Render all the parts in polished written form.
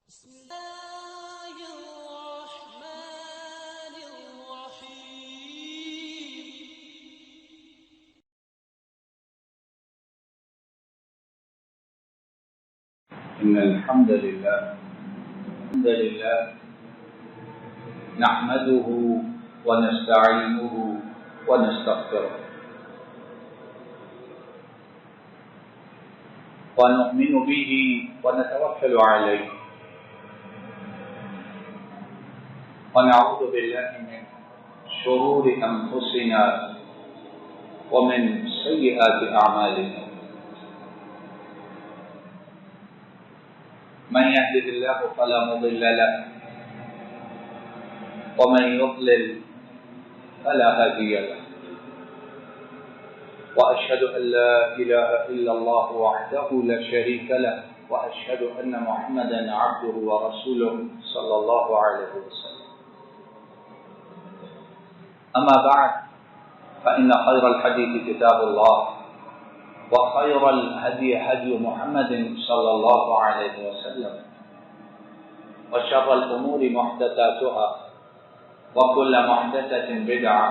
بسم الله الرحمن الرحيم. إن الحمد لله نحمده ونستعينه ونستغفره ونؤمن به ونتوكل عليه ونعوذ بالله من شرور أنفسنا ومن سيئات أعمالنا. من يهده الله فلا مضل له ومن يضلل فلا هادي له، وأشهد أن لا إله إلا الله وحده لا شريك له، وأشهد أن محمدا عبده ورسوله صلى الله عليه وسلم. أما بعد، فإن خير الحديث كتاب الله، وخير الهدي هدي محمد صلى الله عليه وسلم، وشر الأمور محدثاتها، وكل محدثة بدعة،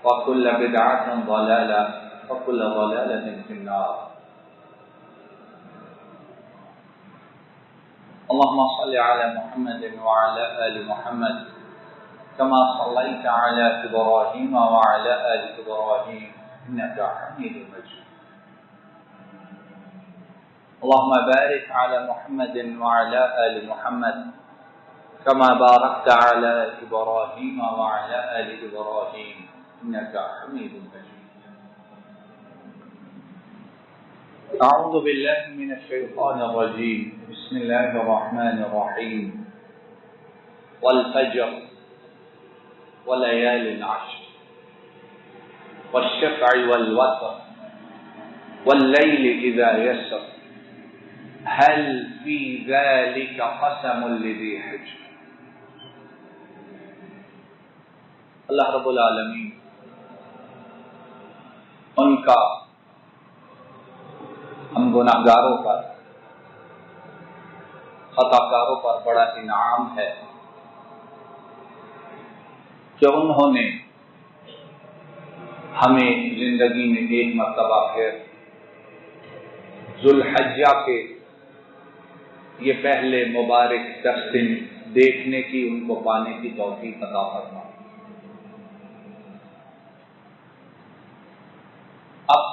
وكل بدعة ضلالة، وكل ضلالة في النار. اللهم صل على محمد وعلى آل محمد كما صليت على إبراهيم وعلى آل إبراهيم إنك حميد مجيد. اللهم بارك على محمد وعلى آل محمد كما باركت على إبراهيم وعلى آل إبراهيم إنك حميد مجيد. أعوذ بالله من الشيطان الرجيم. بسم الله الرحمن الرحيم. والفجر وليال العشر والشفع والوتر والليل إذا يسر هل في ذلك قسم لذي حجر. اللہ رب العالمین ان کا ہم گناہگاروں پر، خطا کاروں پر بڑا انعام ہے کہ انہوں نے ہمیں زندگی میں ایک مرتبہ پھر ذوالحجہ کے یہ پہلے مبارک 10 دن دیکھنے کی، ان کو پانے کی توفیق عطا فرما. اب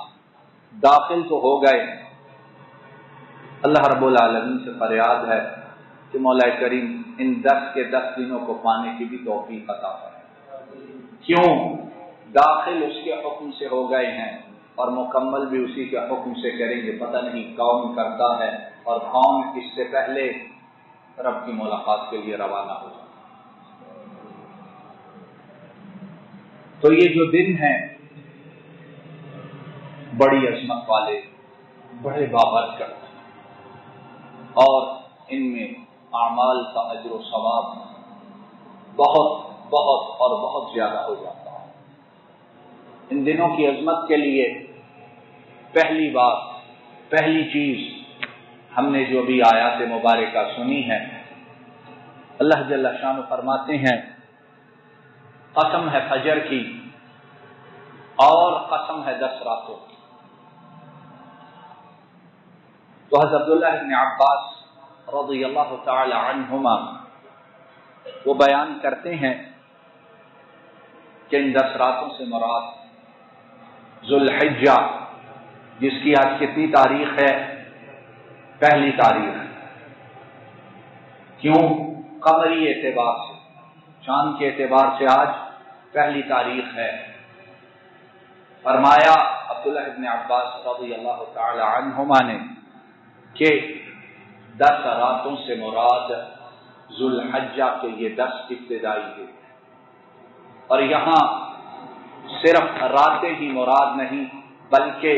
داخل تو ہو گئے، اللہ رب العالمین سے فریاد ہے کہ مولا کریم ان 10 کے 10 دنوں کو پانے کی بھی توفیق عطا فرما. کیوں؟ داخل اس کے حکم سے ہو گئے ہیں اور مکمل بھی اسی کے حکم سے کریں گے. پتہ نہیں کون کرتا ہے اور کون اس سے پہلے رب کی ملاقات کے لیے روانہ ہو. تو یہ جو دن ہیں بڑی عظمت والے، بڑے بابرکت، اور ان میں اعمال کا اجر و ثواب بہت بہت اور بہت زیادہ ہو جاتا ہے. ان دنوں کی عظمت کے لیے پہلی بات، پہلی چیز ہم نے جو بھی آیات مبارکہ سنی ہے، اللہ جل شانہ فرماتے ہیں قسم ہے فجر کی اور قسم ہے 10 راتوں کی. تو حضرت عبداللہ بن عباس رضی اللہ تعالی عنہما وہ بیان کرتے ہیں کہ ان 10 راتوں سے مراد ذوالحجہ، جس کی آج کتنی تاریخ ہے؟ پہلی تاریخ. کیوں؟ قمری اعتبار سے، چاند کے اعتبار سے آج پہلی تاریخ ہے. فرمایا عبداللہ بن عباس رضی اللہ تعالی عنہما نے کہ 10 راتوں سے مراد ذوالحجہ کے یہ 10 ابتدائی ہے. اور یہاں صرف راتیں ہی مراد نہیں، بلکہ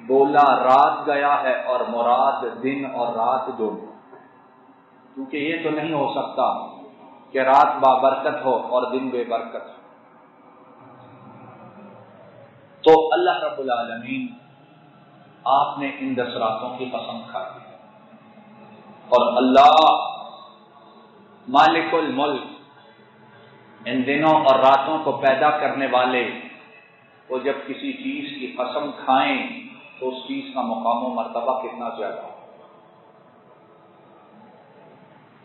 بولا رات گیا ہے اور مراد دن اور رات دونوں، کیونکہ یہ تو نہیں ہو سکتا کہ رات بابرکت ہو اور دن بے برکت ہو. تو اللہ رب العالمین آپ نے ان 10 راتوں کی قسم کھائی اور اللہ مالک الملک، ان دنوں اور راتوں کو پیدا کرنے والے، وہ جب کسی چیز کی قسم کھائیں تو اس چیز کا مقام و مرتبہ کتنا زیادہ ہو۔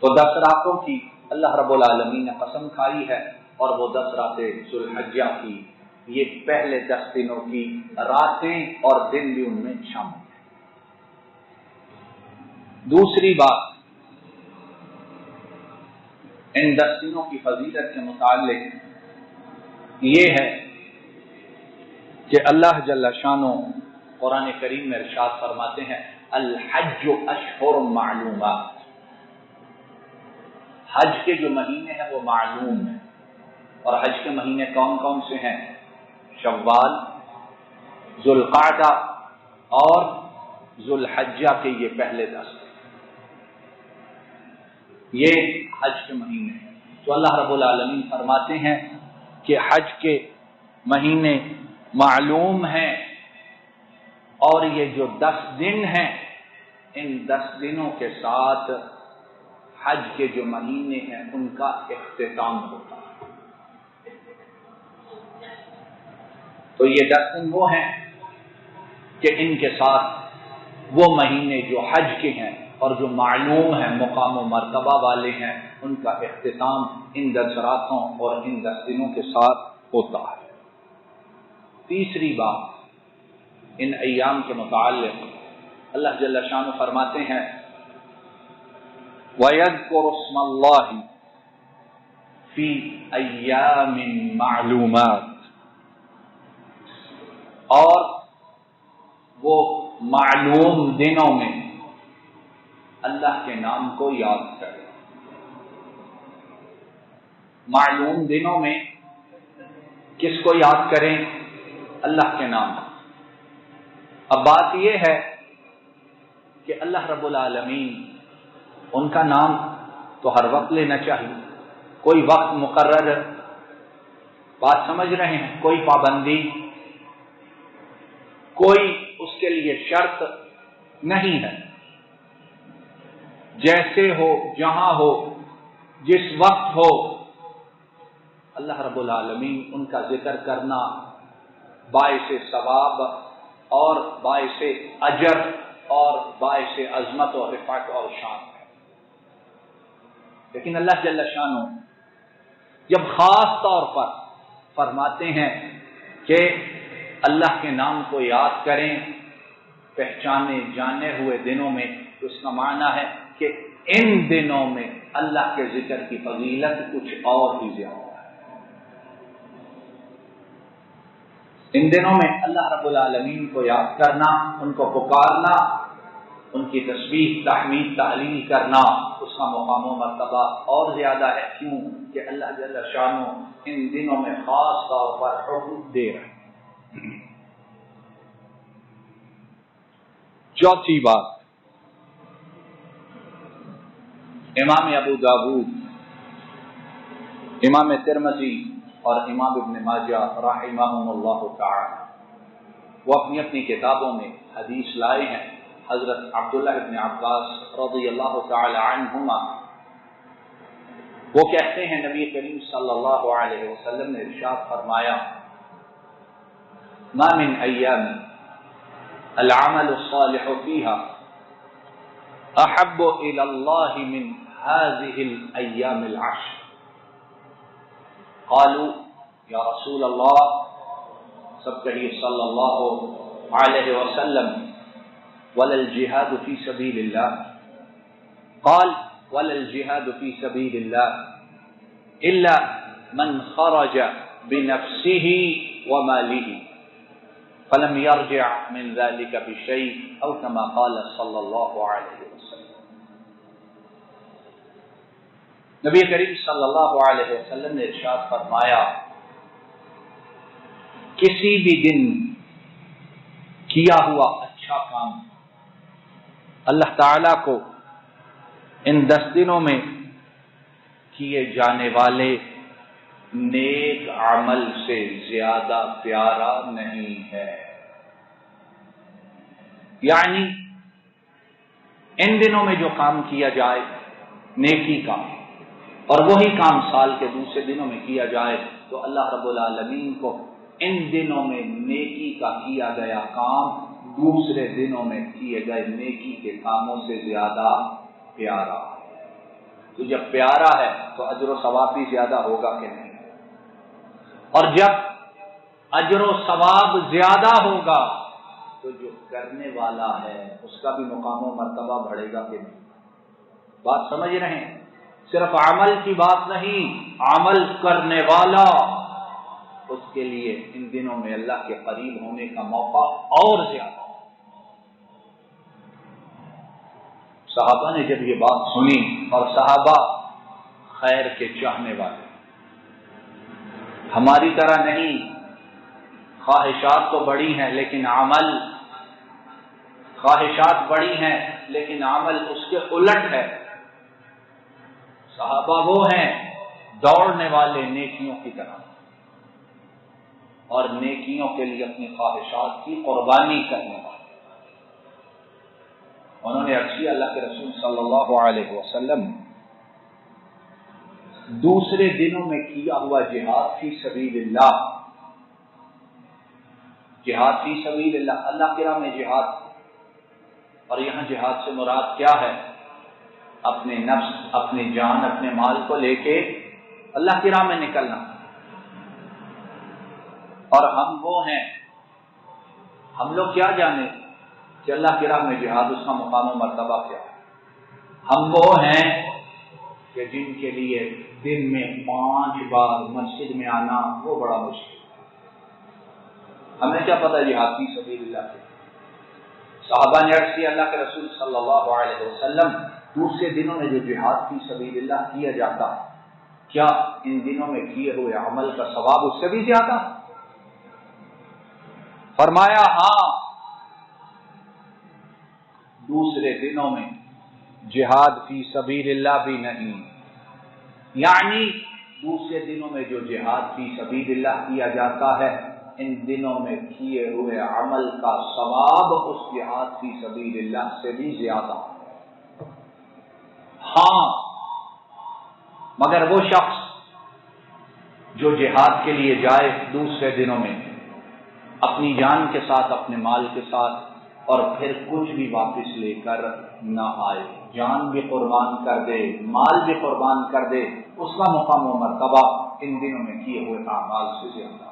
تو 10 راتوں کی اللہ رب العالمین نے قسم کھائی ہے، اور وہ 10 راتیں ذو الحجہ کی، یہ پہلے 10 دنوں کی راتیں اور دن بھی ان میں شامل ہیں۔ دوسری بات، ان 10 دنوں کی فضیلت کے متعلق یہ ہے کہ اللہ جل شانہ قرآن کریم میں ارشاد فرماتے ہیں الحج اشہر معلومات، حج کے جو مہینے ہیں وہ معلوم ہیں، اور حج کے مہینے کون کون سے ہیں؟ شوال، ذوالقعدہ اور ذوالحجہ کے یہ پہلے 10 یہ حج کے مہینے ہیں۔ تو اللہ رب العالمین فرماتے ہیں کہ حج کے مہینے معلوم ہیں، اور یہ جو 10 دن ہیں، ان 10 دنوں کے ساتھ حج کے جو مہینے ہیں ان کا اختتام ہوتا ہے۔ تو یہ 10 دن وہ ہیں کہ ان کے ساتھ وہ مہینے جو حج کے ہیں اور جو معلوم ہیں، مقام و مرتبہ والے ہیں، ان کا اختتام ان 10 راتوں اور ان 10 دنوں کے ساتھ ہوتا ہے۔ تیسری بات، ان ایام کے متعلق اللہ جل شانہ فرماتے ہیں وَيَذْكُرُ اسْمَ اللَّهِ فِي أَيَّامٍ مَّعْلُومَاتٍ، اور وہ معلوم دنوں میں اللہ کے نام کو یاد کرے۔ معلوم دنوں میں کس کو یاد کریں؟ اللہ کے نام۔ اب بات یہ ہے کہ اللہ رب العالمین، ان کا نام تو ہر وقت لینا چاہیے، کوئی وقت مقرر، بات سمجھ رہے ہیں، کوئی پابندی، کوئی اس کے لیے شرط نہیں ہے، جیسے ہو، جہاں ہو، جس وقت ہو، اللہ رب العالمین ان کا ذکر کرنا باعث ثواب اور باعث اجر اور باعث عظمت و رفعت اور شان ہے۔ لیکن اللہ جل شانہ جب خاص طور پر فرماتے ہیں کہ اللہ کے نام کو یاد کریں پہچانے جانے ہوئے دنوں میں، تو اس کا معنی ہے کہ ان دنوں میں اللہ کے ذکر کی فضیلت کچھ اور ہی زیادہ ہے۔ ان دنوں میں اللہ رب العالمین کو یاد کرنا، ان کو پکارنا، ان کی تسبیح، تحمید، تعلیل کرنا، اس کا مقام و مرتبہ اور زیادہ ہے۔ کیوں کہ اللہ جل شانہ ان دنوں میں خاص طور پر حکم دے رہے ہیں۔ چوتھی بات، امام ابو داؤد، امام ترمذی اور امام ابن ماجہ رحمہم اللہ تعالی، وہ اپنی اپنی کتابوں میں حدیث لائے ہیں۔ حضرت عبداللہ ابن عباس رضی اللہ تعالی عنہما وہ کہتے ہیں نبی کریم صلی اللہ علیہ وسلم نے ارشاد فرمایا ما من ایام العمل الصالح فيها احب الى الله من هذه الايام العشر قالوا یا رسول اللہ، سب کہیے صلی اللہ علیہ وسلم، ولا الجهاد في سبيل الله قال ولا الجهاد في سبيل الله الا من خرج بنفسه وماله فلم يرجع من ذلك بشيء او كما قال صلى الله عليه وسلم۔ نبی کریم صلی اللہ علیہ وسلم نے ارشاد فرمایا کسی بھی دن کیا ہوا اچھا کام اللہ تعالی کو ان 10 دنوں میں کیے جانے والے نیک عمل سے زیادہ پیارا نہیں ہے۔ یعنی ان دنوں میں جو کام کیا جائے نیکی کا، اور وہی کام سال کے دوسرے دنوں میں کیا جائے تو اللہ رب العالمین کو ان دنوں میں نیکی کا کیا گیا کام دوسرے دنوں میں کیے گئے نیکی کے کاموں سے زیادہ پیارا ہے۔ تو جب پیارا ہے تو اجر و ثواب بھی زیادہ ہوگا کہ نہیں؟ اور جب اجر و ثواب زیادہ ہوگا تو جو کرنے والا ہے اس کا بھی مقام و مرتبہ بڑھے گا کہ نہیں؟ بات سمجھ رہے ہیں؟ صرف عمل کی بات نہیں، عمل کرنے والا اس کے لیے ان دنوں میں اللہ کے قریب ہونے کا موقع اور زیادہ۔ صحابہ نے جب یہ بات سنی، اور صحابہ خیر کے چاہنے والے، ہماری طرح نہیں، خواہشات تو بڑی ہیں لیکن عمل، خواہشات بڑی ہیں لیکن عمل اس کے الٹ ہے۔ صحابہ وہ ہیں دوڑنے والے نیکیوں کی طرح، اور نیکیوں کے لیے اپنی خواہشات کی قربانی کرنے والے۔ انہوں نے عرض کیا اللہ کے رسول صلی اللہ علیہ وسلم دوسرے دنوں میں کیا ہوا جہاد فی سبیل اللہ، جہاد فی سبیل اللہ، اللہ کی راہ میں جہاد، اور یہاں جہاد سے مراد کیا ہے؟ اپنے نفس، اپنی جان، اپنے مال کو لے کے اللہ کی راہ میں نکلنا۔ اور ہم وہ ہیں، ہم لوگ کیا جانے کہ اللہ کی راہ میں جہاد اس کا مقام و مرتبہ کیا ہے؟ ہم وہ ہیں کہ جن کے لیے دن میں 5 بار مسجد میں آنا وہ بڑا مشکل ہے۔ ہمیں کیا پتہ جہاد فی سبیل اللہ سے؟ صحابہ نے عرض کیا اللہ کے رسول صلی اللہ علیہ وسلم دوسرے دنوں میں جو جہاد فی سبیل اللہ کیا جاتا ہے، کیا ان دنوں میں کیے ہوئے عمل کا ثواب اس سے بھی زیادہ؟ فرمایا ہاں، دوسرے دنوں میں جہاد فی سبیل اللہ بھی نہیں، یعنی دوسرے دنوں میں جو جہاد فی سبیل اللہ کیا جاتا ہے ان دنوں میں کیے ہوئے عمل کا ثواب اس جہاد فی سبیل اللہ سے بھی زیادہ۔ ہاں، مگر وہ شخص جو جہاد کے لیے جائے دوسرے دنوں میں اپنی جان کے ساتھ، اپنے مال کے ساتھ، اور پھر کچھ بھی واپس لے کر نہ آئے، جان بھی قربان کر دے، مال بھی قربان کر دے، اس کا مقام و مرتبہ ان دنوں میں کیے ہوئے اعمال سے زیادہ۔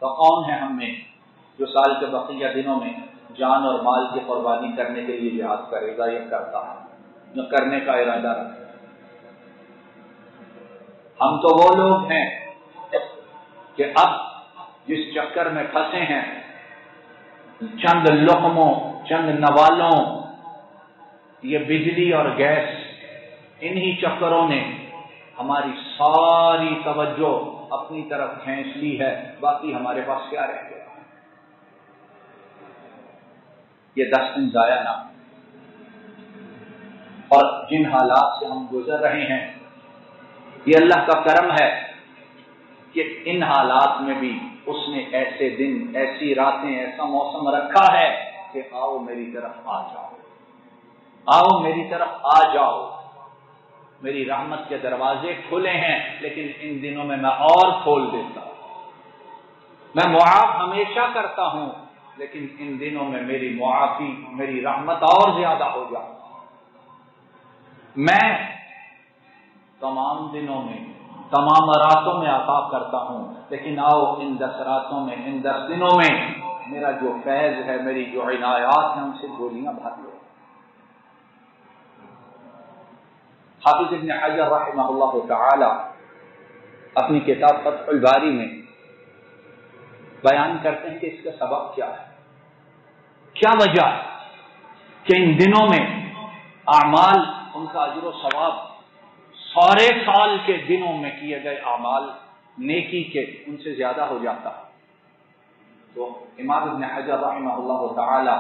تو کون ہے ہم میں جو سال کے بقیہ دنوں میں جان اور مال کی قربانی کرنے کے لیے جہاد کرے گا یا کرتا ہے، یا کرنے کا ارادہ رکھے؟ ہم تو وہ لوگ ہیں کہ اب جس چکر میں پھنسے ہیں، چند لقموں، چند نوالوں، یہ بجلی اور گیس، انہی چکروں نے ہماری ساری توجہ اپنی طرف کھینچ لی ہے، باقی ہمارے پاس کیا رہ گیا؟ یہ 10 دن ضائع نہ، اور جن حالات سے ہم گزر رہے ہیں یہ اللہ کا کرم ہے کہ ان حالات میں بھی اس نے ایسے دن، ایسی راتیں، ایسا موسم رکھا ہے کہ آؤ میری طرف آ جاؤ، آؤ میری طرف آ جاؤ، میری رحمت کے دروازے کھلے ہیں، لیکن ان دنوں میں اور کھول دیتا ہوں۔ میں معاف ہمیشہ کرتا ہوں، لیکن ان دنوں میں میری معافی، میری رحمت اور زیادہ ہو جائے۔ میں تمام دنوں میں، تمام راتوں میں عطا کرتا ہوں، لیکن آؤ ان 10 راتوں میں، ان 10 دنوں میں میرا جو فیض ہے، میری جو عنایات ہیں، ان سے گولیاں بھر لو۔ حافظ ابن حجر رحمہ اللہ تعالی اپنی کتاب فتح الباری میں بیان کرتے ہیں کہ اس کا سبب کیا ہے، کیا وجہ ہے کہ ان دنوں میں اعمال، ان کا اجر و ثواب سارے سال کے دنوں میں کیے گئے اعمال نیکی کے ان سے زیادہ ہو جاتا ہے۔ تو امام ابن حجر رحمہ اللہ تعالی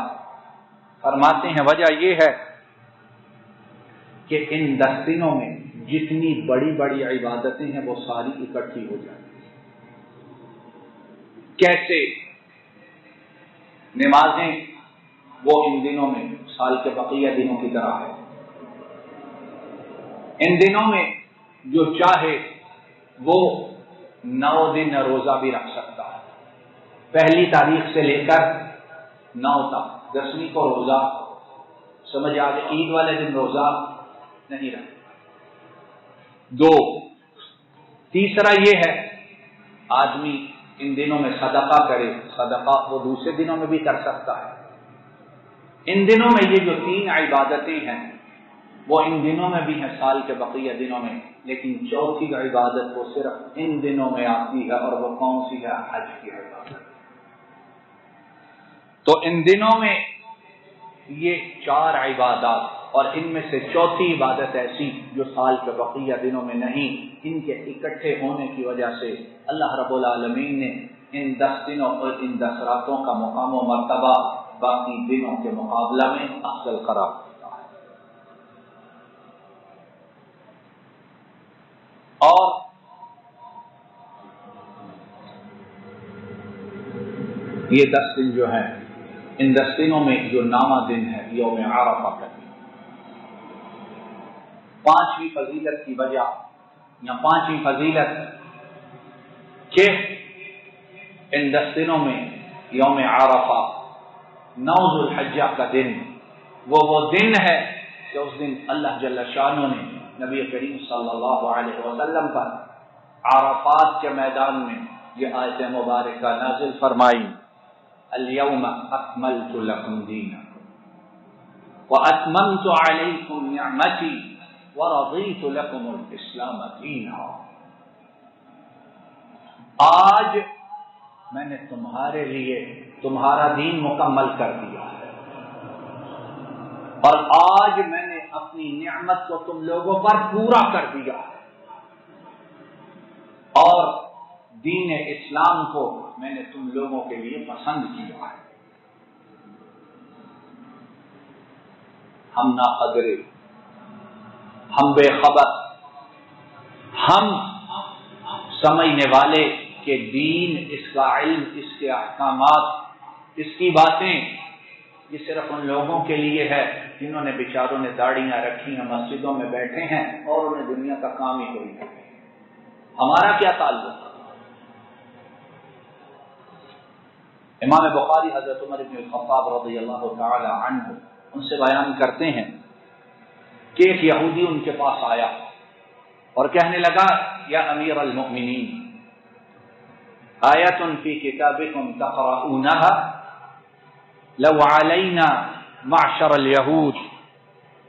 فرماتے ہیں وجہ یہ ہے کہ ان 10 دنوں میں جتنی بڑی بڑی عبادتیں ہیں وہ ساری اکٹھی ہو جاتی ہیں۔ کیسے؟ نمازیں وہ ان دنوں میں سال کے بقیہ دنوں کی طرح ہے، ان دنوں میں جو چاہے وہ 9 دن روزہ بھی رکھ سکتا ہے، پہلی تاریخ سے لے کر 9 تک، 10ویں کو روزہ، سمجھ آ گئے، عید والے دن روزہ نہیں رکھتا۔ 2، تیسرا یہ ہے آدمی ان دنوں میں صدقہ کرے، صدقہ وہ دوسرے دنوں میں بھی کر سکتا ہے۔ ان دنوں میں یہ جو 3 عبادتیں ہیں وہ ان دنوں میں بھی ہیں، سال کے بقیہ دنوں میں، لیکن چوتھی عبادت وہ صرف ان دنوں میں آتی ہے، اور وہ کون سی ہے؟ حج کی عبادت۔ تو ان دنوں میں یہ 4 عبادات، اور ان میں سے چوتھی عبادت ایسی جو سال کے بقیہ دنوں میں نہیں، ان کے اکٹھے ہونے کی وجہ سے اللہ رب العالمین نے ان 10 دنوں اور ان 10 راتوں کا مقام و مرتبہ باقی دنوں کے مقابلہ میں افضل قرار دیا ہے۔ اور یہ 10 دن جو ہیں، ان 10 دنوں میں جو نامہ دن ہے یوم عرفہ کا دن، 5ویں فضیلت کی وجہ یا 5ویں فضیلت کہ ان 10 دنوں میں یوم عرفہ 9 ذو الحجہ کا دن وہ دن ہے کہ اس دن اللہ جل شانہ نے نبی کریم صلی اللہ علیہ وسلم پر عرفات کے میدان میں یہ آیت مبارکہ نازل فرمائی، اليوم اکملت لکم دینکم واتممت علیکم نعمتی ورضیت لکم الاسلام دینا۔ آج میں نے تمہارے لیے تمہارا دین مکمل کر دیا ہے، اور آج میں نے اپنی نعمت کو تم لوگوں پر پورا کر دیا ہے، اور دین اسلام کو میں نے تم لوگوں کے لیے پسند کیا ہے۔ ہم ناقدرے، ہم بے خبر، ہم سمجھنے والے کہ دین، اس کا علم، اس کے احکامات، اس کی باتیں یہ صرف ان لوگوں کے لیے ہے جنہوں نے بیچاروں نے داڑیاں رکھی ہیں، مسجدوں میں بیٹھے ہیں اور انہیں دنیا کا کام ہی کوئی ہے۔ ہمارا کیا تعلق؟ امام بخاری حضرت عمر بن الخطاب رضی اللہ تعالی عنہ ان سے بیان کرتے ہیں کہ ایک یہودی ان کے پاس آیا اور کہنے لگا، یا امیر المؤمنین، آیت فی کتابکم تقرؤونها لو علینا معشر الیہود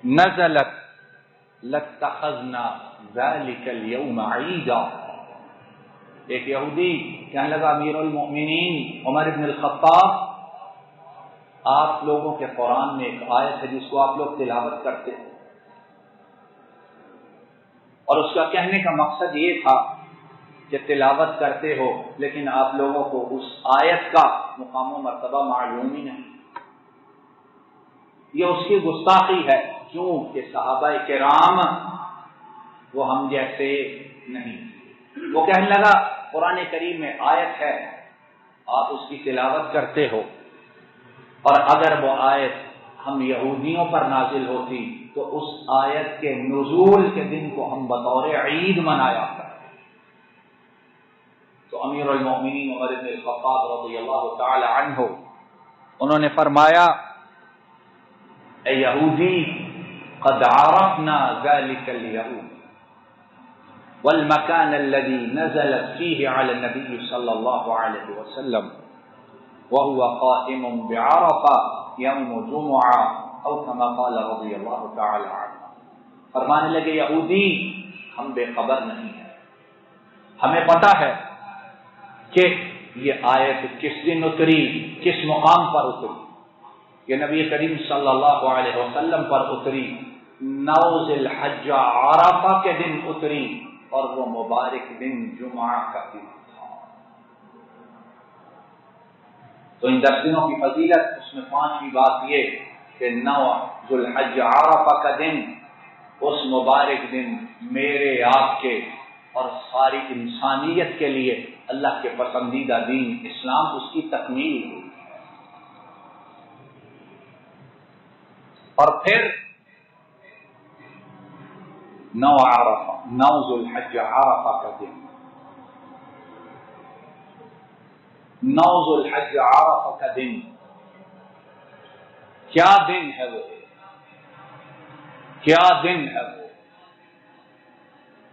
نزلت لاتخذنا ذلك اليوم عیدا۔ ایک یہودی کہنے لگا، امیر المؤمنین عمر بن الخطاب، آپ لوگوں کے قرآن میں ایک آیت ہے جس کو آپ لوگ تلاوت کرتے ہیں، اور اس کا کہنے کا مقصد یہ تھا کہ تلاوت کرتے ہو لیکن آپ لوگوں کو اس آیت کا مقام و مرتبہ معلوم ہی نہیں۔ یہ اس کی گستاخی ہے، کیوں کہ صحابہ کرام وہ ہم جیسے نہیں۔ وہ کہنے لگا، قرآن کریم میں آیت ہے، آپ اس کی تلاوت کرتے ہو، اور اگر وہ آیت ہم یہودیوں پر نازل ہوتی تو اس آیت کے نزول کے دن کو ہم بطور عید منایا کرتے۔ تو امیر المؤمنین عمر بن الخطاب رضی اللہ تعالی عنہ انہوں نے فرمایا، اے یہودی، قد عرفنا ذلك اليوم والمكان الذي نزلت فيه على النبي صلى الله عليه وسلم وهو قائم بعرفة يوم جمعة او كما قال رضی اللہ تعالی عنہ۔ فرمانے لگے، یہودی، ہم بے خبر نہیں ہیں، ہمیں پتہ ہے کہ یہ آیت کس دن اتری، کس مقام پر اتری۔ یہ نبی کریم صلی اللہ علیہ وسلم پر اتری، 9 ذی الحجہ عرفہ کے دن اتری، اور وہ مبارک دن جمعہ کا دن تھا۔ تو ان 10 دنوں کی فضیلت، اس میں 5ویں بات یہ کہ 9 ذو الحجہ عرفہ کا دن، اس مبارک دن میرے، آپ کے اور ساری انسانیت کے لیے اللہ کے پسندیدہ دین اسلام، اس کی تکمیل ہوئی۔ اور پھر نو ذو الحج عرفہ کا دن، نو ذو الحج عرفہ کا دن کیا دن ہے وہ، کیا دن ہے وہ۔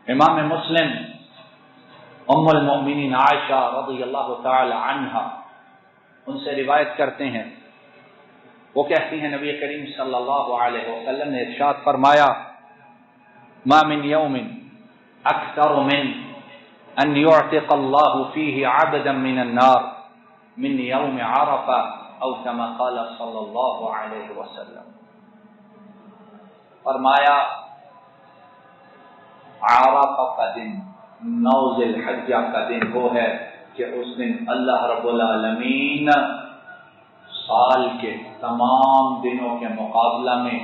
امام مسلم ام المؤمنین عائشہ رضی اللہ تعالی عنہا ان سے روایت کرتے ہیں، وہ کہتی ہیں نبی کریم صلی اللہ علیہ وسلم نے ارشاد فرمایا ما من یوم اکثر من ان یعتق اللہ فیہ عبدا من النار من یوم عرفہ او کما قال صلی اللہ علیہ وسلم۔ فرمایا عرفہ کا دن، نو ذی الحجہ کا دن وہ ہے کہ اس دن اللہ رب العالمین سال کے تمام دنوں کے مقابلہ میں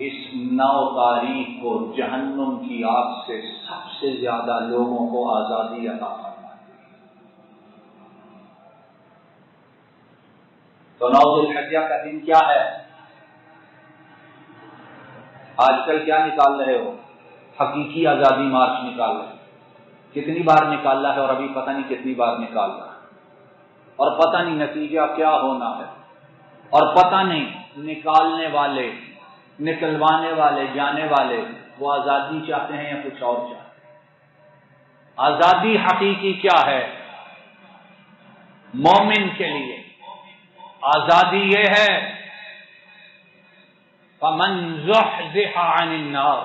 اس 9 تاریخ کو جہنم کی آگ سے سب سے زیادہ لوگوں کو آزادی عطا فرماتی ہے۔ تو 9 ذی الحجہ کا دن کیا ہے؟ آج کل کیا نکال رہے ہو؟ حقیقی آزادی مارچ نکال رہے ہیں، کتنی بار نکالا ہے اور ابھی پتہ نہیں کتنی بار نکال رہا ہے، اور پتہ نہیں نتیجہ کیا ہونا ہے، اور پتہ نہیں نکالنے والے، نکلوانے والے، جانے والے وہ آزادی چاہتے ہیں یا کچھ اور چاہتے ہیں۔ آزادی حقیقی کیا ہے؟ مومن کے لیے آزادی یہ ہے فَمَنْ زُحْزِحَ عَنِ النَّارِ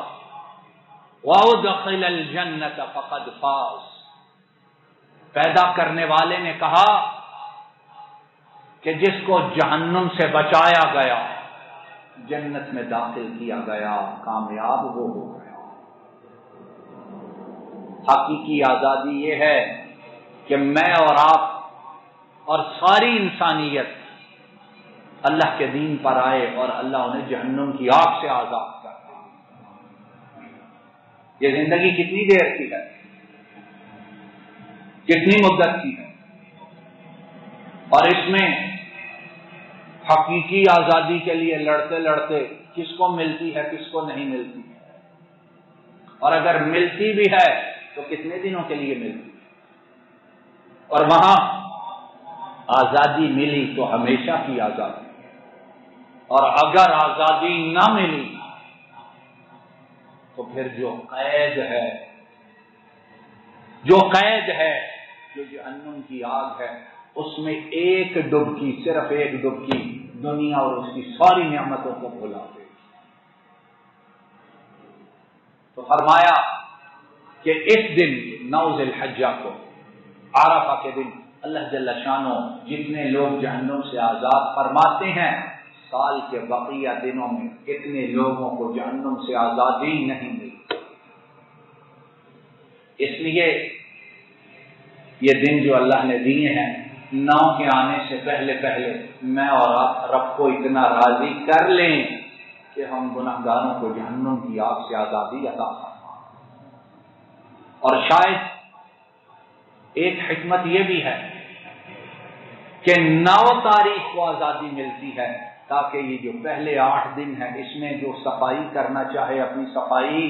وَأُدْخِلَ الْجَنَّةَ فَقَدْ فَازَ۔ پیدا کرنے والے نے کہا کہ جس کو جہنم سے بچایا گیا، جنت میں داخل کیا گیا، کامیاب وہ ہو گیا۔ حقیقی آزادی یہ ہے کہ میں اور آپ اور ساری انسانیت اللہ کے دین پر آئے اور اللہ انہیں جہنم کی آگ سے آزاد کر دے۔ یہ زندگی کتنی دیر کی ہے، کتنی مدت کی ہے، اور اس میں حقیقی آزادی کے لیے لڑتے لڑتے کس کو ملتی ہے کس کو نہیں ملتی ہے، اور اگر ملتی بھی ہے تو کتنے دنوں کے لیے ملتی ہے، اور وہاں آزادی ملی تو ہمیشہ کی آزادی، اور اگر آزادی نہ ملی تو پھر جو قید ہے، جو جہنم کی آگ ہے، اس میں ایک ڈبکی، صرف ایک ڈبکی دنیا اور اس کی ساری نعمتوں کو بھلا دے۔ تو فرمایا کہ اس دن 9 ذی الحجہ کو، عرفہ کے دن، اللہ جل شانہ جتنے لوگ جہنم سے آزاد فرماتے ہیں، سال کے بقیہ دنوں میں اتنے لوگوں کو جہنم سے آزادی نہیں ملتی۔ اس لیے یہ دن جو اللہ نے دیے ہیں، 9 کے آنے سے پہلے پہلے میں اور آپ رب کو اتنا راضی کر لیں کہ ہم گناہگاروں کو جہنم کی آگ سے آزادی عطا فرمائیں۔ اور شاید ایک حکمت یہ بھی ہے کہ 9 تاریخ کو آزادی ملتی ہے تاکہ یہ جو پہلے 8 دن ہیں اس میں جو صفائی کرنا چاہے اپنی صفائی،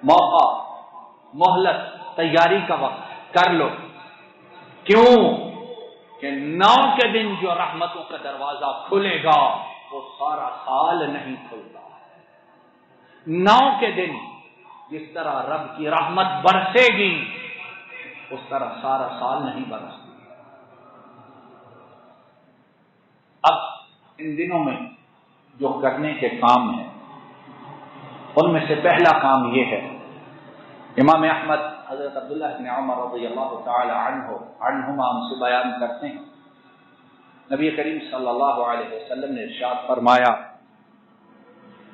موقع، مہلت، تیاری کا وقت کر لو۔ کیوں کہ 9 کے دن جو رحمتوں کا دروازہ کھلے گا وہ سارا سال نہیں کھلتا۔ 9 کے دن جس طرح رب کی رحمت برسے گی اس طرح سارا سال نہیں برستی۔ اب ان دنوں میں جو کرنے کے کام ہیں ان میں سے پہلا کام یہ ہے، امام احمد حضرت عبداللہ بن عمر رضی اللہ تعالی عنہما ہم سے بیان کرتے ہیں، نبی کریم صلی اللہ علیہ وسلم نے ارشاد فرمایا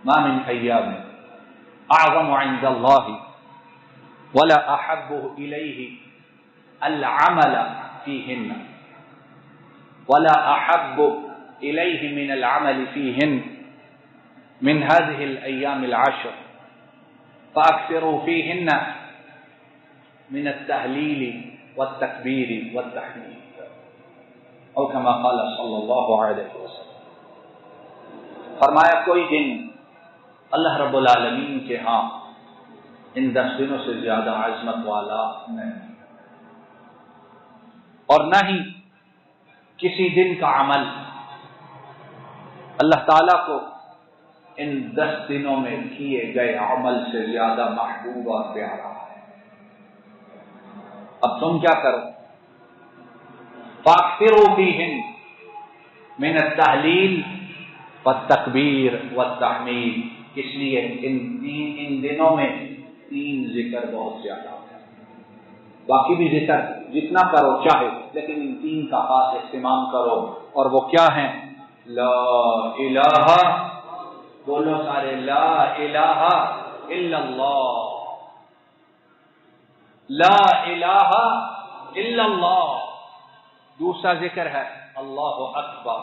ما من ایام اعظم عند اللہ ولا احب الیہ العمل فیہن ولا احب الیہ من العمل فیہن من هذه الايام العشر فاكثروا فيهن من التهليل والتكبير والتحميد او كما قال صلی اللہ علیہ وسلم۔ فرمایا کوئی دن اللہ رب العالمین کے ہاں ان 10 دنوں سے زیادہ عظمت والا نہیں، اور نہ ہی کسی دن کا عمل اللہ تعالیٰ کو ان 10 دنوں میں کیے گئے عمل سے زیادہ محبوب اور پیارا ہے۔ اب تم کیا کرو؟ فَأَكْثِرُوا فِيهِنَّ مِنَ التَّهْلِيلِ وَالتَّكْبِيرِ وَالتَّحْمِيدِ، اس لیے ان دنوں میں 3 ذکر بہت زیادہ ہے۔ باقی بھی ذکر جتنا کرو چاہے، لیکن ان 3 کا خاص اہتمام کرو، اور وہ کیا ہیں؟ لا الہ، بولو سارے، لا الہ الا اللہ، لا الہ الا اللہ۔ دوسرا ذکر ہے اللہ اکبر،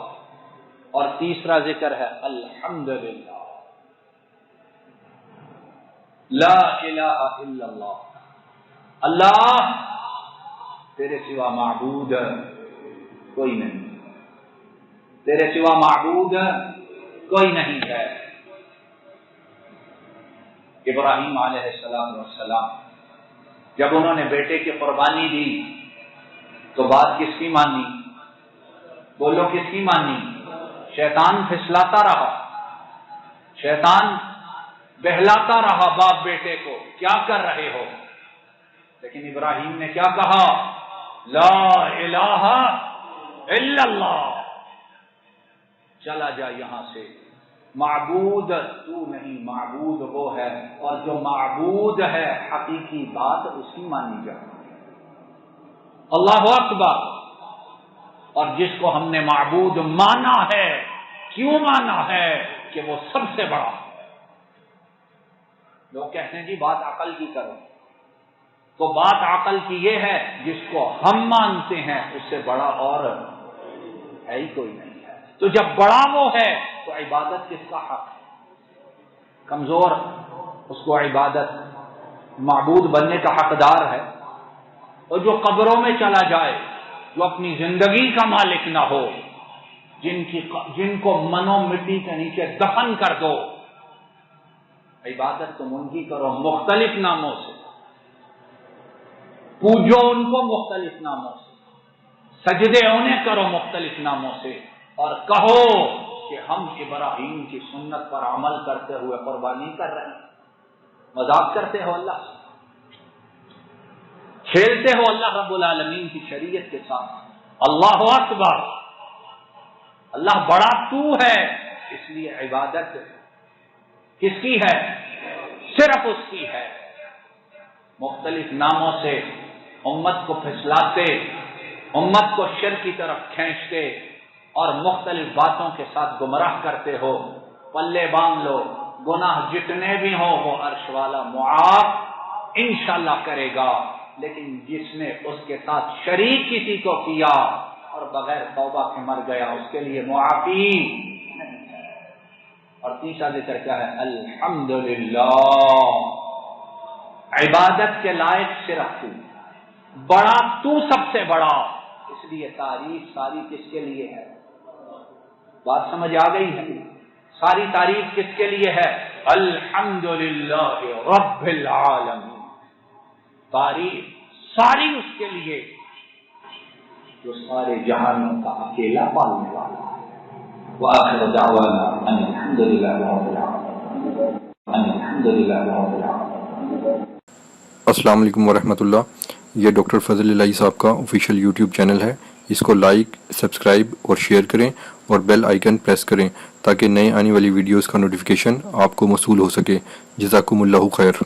اور تیسرا ذکر ہے الحمدللہ۔ لا الہ الا اللہ، اللہ تیرے سوا معبود کوئی نہیں، تیرے سوا معبود کوئی نہیں ہے۔ ابراہیم علیہ السلام جب انہوں نے بیٹے کی قربانی دی تو بات کس کی مانی؟ بولو کس کی مانی؟ شیطان پھسلاتا رہا، شیطان بہلاتا رہا باپ بیٹے کو، کیا کر رہے ہو؟ لیکن ابراہیم نے کیا کہا؟ لا الہ الا اللہ، چلا جا یہاں سے، معبود تو نہیں، معبود وہ ہے، اور جو معبود ہے حقیقی بات اس کی مانی جائے۔ اللہ اکبر۔ اور جس کو ہم نے معبود مانا ہے، کیوں مانا ہے؟ کہ وہ سب سے بڑا ہے۔ لوگ کہتے ہیں جی بات عقل کی کرو، تو بات عقل کی یہ ہے جس کو ہم مانتے ہیں اس سے بڑا اور ہے ہی کوئی نہیں ہے۔ تو جب بڑا وہ ہے تو عبادت کس کا حق ہے؟ کمزور اس کو عبادت معبود بننے کا حقدار ہے۔ اور جو قبروں میں چلا جائے، جو اپنی زندگی کا مالک نہ ہو، جن کو منو مٹی کے نیچے دفن کر دو، عبادت تم ان کی کرو مختلف ناموں سے، پوجو ان کو مختلف ناموں سے، سجدے انہیں کرو مختلف ناموں سے، اور کہو کہ ہم ابراہیم کی سنت پر عمل کرتے ہوئے قربانی کر رہے ہیں۔ مذاق کرتے ہو اللہ سے، کھیلتے ہو اللہ رب العالمین کی شریعت کے ساتھ۔ اللہ اکبر، اللہ بڑا تو ہے، اس لیے عبادت کس کی ہے؟ صرف اس کی ہے۔ مختلف ناموں سے امت کو پھسلاتے، امت کو شرک کی طرف کھینچتے اور مختلف باتوں کے ساتھ گمراہ کرتے ہو، پلے باندھ لو، گناہ جتنے بھی ہوں وہ عرش والا معاف انشاءاللہ کرے گا، لیکن جس نے اس کے ساتھ شریک کسی کو کیا اور بغیر توبہ کے مر گیا، اس کے لیے معافی نہیں ہے۔ اور تیسرا ذکر کیا ہے؟ الحمدللہ، عبادت کے لائق صرف تو، بڑا تو سب سے بڑا، اس لیے تعریف ساری کس کے لیے ہے؟ بات سمجھ آ گئی ہے؟ ساری تعریف کس کے لیے ہے؟ الحمدللہ رب العالمین، تعریف ساری اس کے لیے جو سارے جہانوں کا اکیلا پالنے والا ہے۔ وآخر دعوانا ان الحمدللہ رب العالمین، ان الحمدللہ رب العالمین۔ السلام علیکم ورحمۃ اللہ۔ یہ ڈاکٹر فضل الہی صاحب کا آفیشیل یوٹیوب چینل ہے، اس کو لائک، سبسکرائب اور شیئر کریں اور بیل آئیکن پریس کریں تاکہ نئے آنے والی ویڈیوز کا نوٹیفیکیشن آپ کو موصول ہو سکے۔ جزاکم اللہ خیر۔